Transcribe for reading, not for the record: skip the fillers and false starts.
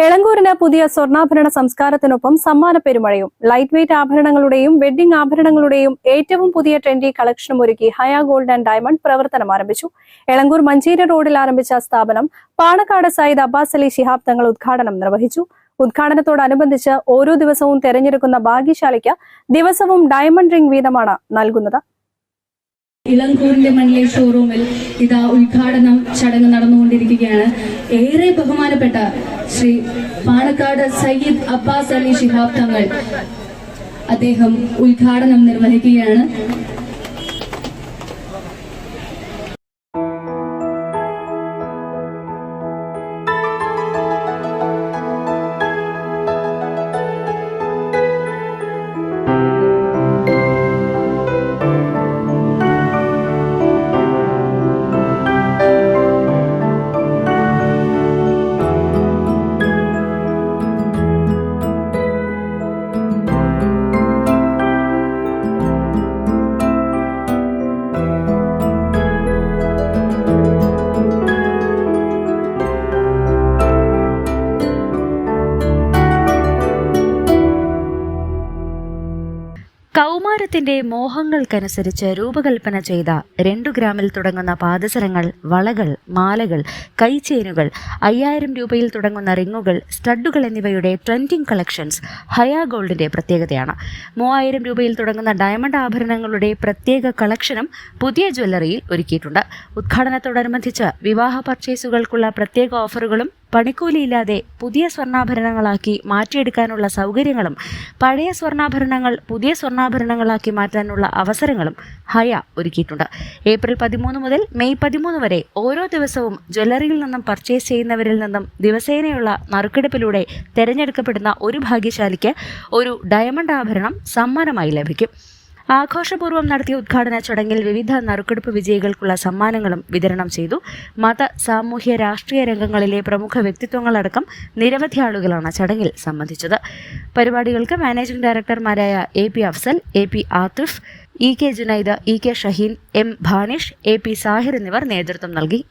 എളങ്കൂരിന് പുതിയ സ്വർണ്ണാഭരണ സംസ്കാരത്തിനൊപ്പം സമ്മാന പെരുമഴയും. Light weight ആഭരണങ്ങളുടെയും wedding ആഭരണങ്ങളുടെയും ഏറ്റവും പുതിയ ട്രെൻഡി കളക്ഷനും ഒരുക്കി ഹയ ഗോൾഡ് ആൻഡ് ഡയമണ്ട് പ്രവർത്തനം ആരംഭിച്ചു. എളങ്കൂർ മഞ്ചേരി റോഡിൽ ആരംഭിച്ച സ്ഥാപനം പാണക്കാട് സയ്യിദ് അബ്ബാസ് അലി ശിഹാബ് തങ്ങൾ ഉദ്ഘാടനം നിർവഹിച്ചു. ഉദ്ഘാടനത്തോടനുബന്ധിച്ച് ഓരോ ദിവസവും തെരഞ്ഞെടുക്കുന്ന ഭാഗ്യശാലിക്ക് ദിവസവും ഡയമണ്ട് റിംഗ് വീതമാണ് നൽകുന്നത്. ഇളങ്കൂരിന്റെ മണ്ണിലെ ഷോറൂമിൽ ഇതാ ഉദ്ഘാടനം ചടങ്ങ് നടന്നുകൊണ്ടിരിക്കുകയാണ്. ഏറെ ബഹുമാനപ്പെട്ട ശ്രീ പാണക്കാട് സയ്യിദ് അബ്ബാസ് അലി ശിഹാബ് തങ്ങൾ അദ്ദേഹം ഉദ്ഘാടനം നിർവഹിക്കുകയാണ്. കൗമാരത്തിന്റെ മോഹങ്ങൾക്കനുസരിച്ച് രൂപകൽപ്പന ചെയ്ത 2 ഗ്രാമിൽ തുടങ്ങുന്ന പാദസരങ്ങൾ, വളകൾ, മാലകൾ, കൈച്ചെയിനുകൾ, 5000 രൂപയിൽ തുടങ്ങുന്ന റിങ്ങുകൾ, സ്റ്റഡുകൾ എന്നിവയുടെ ട്രെൻഡിംഗ് കളക്ഷൻസ് ഹയ ഗോൾഡിന്റെ പ്രത്യേകതയാണ്. 3000 രൂപയിൽ തുടങ്ങുന്ന ഡയമണ്ട് ആഭരണങ്ങളുടെ പ്രത്യേക കളക്ഷനും പുതിയ ജ്വല്ലറിയിൽ ഒരുക്കിയിട്ടുണ്ട്. ഉദ്ഘാടനത്തോടനുബന്ധിച്ച് വിവാഹ പർച്ചേസുകൾക്കുള്ള പ്രത്യേക ഓഫറുകളും പണിക്കൂലിയില്ലാതെ പുതിയ സ്വർണ്ണാഭരണങ്ങളാക്കി മാറ്റിയെടുക്കാനുള്ള സൗകര്യങ്ങളും പഴയ സ്വർണ്ണാഭരണങ്ങൾ പുതിയ സ്വർണ്ണാഭരണങ്ങളാക്കി മാറ്റാനുള്ള അവസരങ്ങളും ഹയ ഒരുക്കിയിട്ടുണ്ട്. ഏപ്രിൽ 13 മുതൽ മെയ് 13 വരെ ഓരോ ദിവസവും ജ്വല്ലറിയിൽ നിന്നും പർച്ചേസ് ചെയ്യുന്നവരിൽ നിന്നും ദിവസേനയുള്ള നറുക്കെടുപ്പിലൂടെ തിരഞ്ഞെടുക്കപ്പെടുന്ന ഒരു ഭാഗ്യശാലിക്ക് ഒരു ഡയമണ്ട് ആഭരണം സമ്മാനമായി ലഭിക്കും. ആഘോഷപൂർവ്വം നടത്തിയ ഉദ്ഘാടന ചടങ്ങിൽ വിവിധ നറുക്കെടുപ്പ് വിജയികൾക്കുള്ള സമ്മാനങ്ങളും വിതരണം ചെയ്തു. മത, സാമൂഹ്യ, രാഷ്ട്രീയ രംഗങ്ങളിലെ പ്രമുഖ വ്യക്തിത്വങ്ങളടക്കം നിരവധി ആളുകളാണ് ചടങ്ങിൽ സംബന്ധിച്ചത്. പരിപാടികൾക്ക് മാനേജിംഗ് ഡയറക്ടർമാരായ AP Afsal, AP Athif, EK Junaid, EK Shaheen, M Bhanish, AP Sahir എന്നിവർ നേതൃത്വം നൽകി.